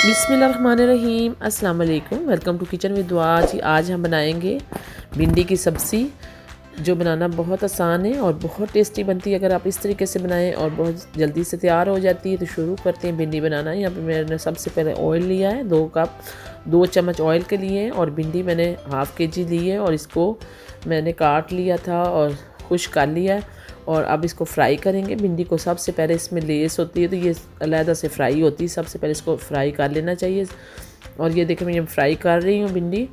बिस्मिल्लाहिर्रहमानिर्रहीम अस्सलाम वालेकुम। वेलकम टू किचन विद दुआ। जी आज हम बनाएंगे भिंडी की सब्ज़ी जो बनाना बहुत आसान है और बहुत टेस्टी बनती है अगर आप इस तरीके से बनाएं और बहुत जल्दी से तैयार हो जाती है। तो शुरू करते हैं भिंडी बनाना। यहाँ पे मैंने सबसे पहले ऑयल लिया है, 2 चम्मच ऑयल के लिए हैं और भिंडी मैंने हाफ़ केजी ली है और इसको मैंने काट लिया था और खुश कर लिया है। और अब इसको फ्राई करेंगे। भिंडी को सबसे पहले इसमें लेस होती है तो ये अलहदा से फ्राई होती है, सबसे पहले इसको फ्राई कर लेना चाहिए। और ये देखिए मैं ये फ्राई कर रही हूँ भिंडी।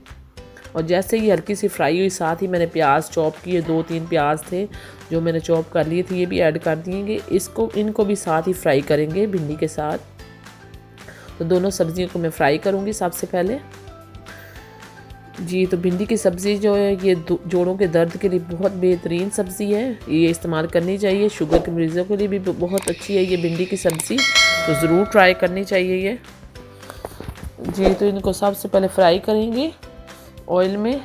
और जैसे ही हल्की सी फ्राई हुई साथ ही मैंने प्याज चॉप किए, 2-3 प्याज थे जो मैंने चॉप कर लिए थे, ये भी ऐड कर दिएंगे। इनको भी साथ ही फ्राई करेंगे भिंडी के साथ। तो दोनों सब्जियों को मैं फ्राई करूँगी सबसे पहले। जी तो भिंडी की सब्ज़ी जो है ये जोड़ों के दर्द के लिए बहुत बेहतरीन सब्ज़ी है, ये इस्तेमाल करनी चाहिए। शुगर के मरीज़ों के लिए भी बहुत अच्छी है ये भिंडी की सब्ज़ी, तो ज़रूर ट्राई करनी चाहिए ये। जी तो इनको सबसे पहले फ्राई करेंगे ऑयल में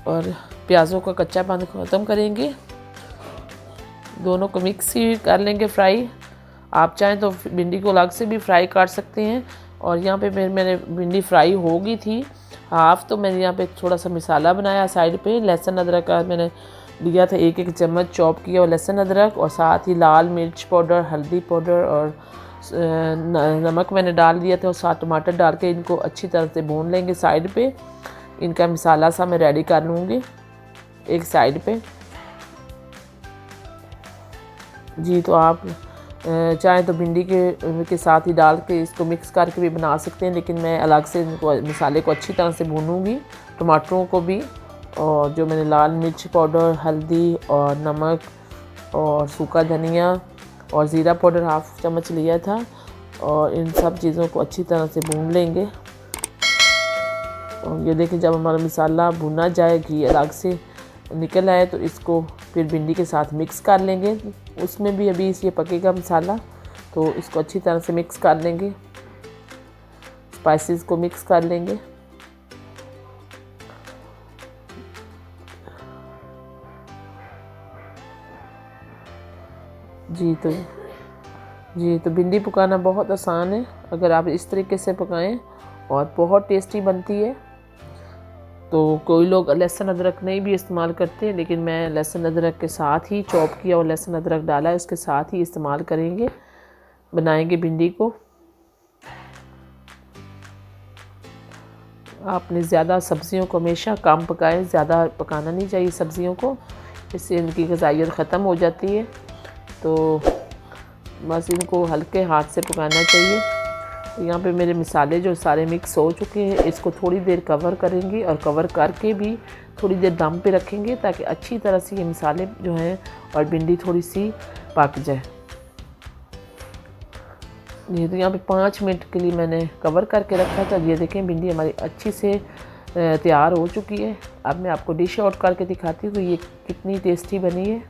और प्याज़ों का कच्चापन ख़त्म करेंगे। दोनों को मिक्स ही कर लेंगे फ्राई। आप चाहें तो भिंडी को अलग से भी फ्राई कर सकते हैं। और यहाँ पे मैंने भिंडी फ्राई हो गई थी हाफ़, तो मैंने यहाँ पे थोड़ा सा मसाला बनाया साइड पे। लहसुन अदरक का मैंने लिया था 1-1 चम्मच चॉप किया और लहसुन अदरक, और साथ ही लाल मिर्च पाउडर, हल्दी पाउडर और नमक मैंने डाल दिया था और साथ टमाटर डाल के इनको अच्छी तरह से भून लेंगे। साइड पे इनका मसाला सा मैं रेडी कर लूँगी एक साइड पे। जी तो आप चाहे तो भिंडी के साथ ही डाल के इसको मिक्स करके भी बना सकते हैं, लेकिन मैं अलग से इनको मसाले को अच्छी तरह से भूनूंगी, टमाटरों को भी। और जो मैंने लाल मिर्च पाउडर, हल्दी और नमक और सूखा धनिया और ज़ीरा पाउडर हाफ़ चम्मच लिया था, और इन सब चीज़ों को अच्छी तरह से भून लेंगे। और ये देखिए जब हमारा मसाला भुना जाए, घी अलग से निकल आए, तो इसको फिर भिंडी के साथ मिक्स कर लेंगे। उसमें भी अभी ये पकेगा मसाला, तो इसको अच्छी तरह से मिक्स कर लेंगे, स्पाइसेस को मिक्स कर लेंगे। जी तो भिंडी पकाना बहुत आसान है अगर आप इस तरीके से पकाएं, और बहुत टेस्टी बनती है। तो कोई लोग लहसुन अदरक नहीं भी इस्तेमाल करते हैं, लेकिन मैं लहसुन अदरक के साथ ही चॉप किया और लहसुन अदरक डाला है, उसके साथ ही इस्तेमाल करेंगे, बनाएंगे भिंडी को। आपने ज़्यादा सब्जियों को हमेशा कम पकाएं, ज़्यादा पकाना नहीं चाहिए सब्जियों को, इससे इनकी ग़िज़ाइयत ख़त्म हो जाती है। तो बस इनको हल्के हाथ से पकाना चाहिए। तो यहाँ पे मेरे मसाले जो सारे मिक्स हो चुके हैं, इसको थोड़ी देर कवर करेंगे और कवर करके भी थोड़ी देर दम पे रखेंगे ताकि अच्छी तरह से ये मसाले जो हैं और भिंडी थोड़ी सी पक जाए। ये तो यहाँ पे 5 मिनट के लिए मैंने कवर करके रखा था। ये देखें भिंडी हमारी अच्छी से तैयार हो चुकी है। अब मैं आपको डिश आउट करके दिखाती हूँ कि ये कितनी टेस्टी बनी है।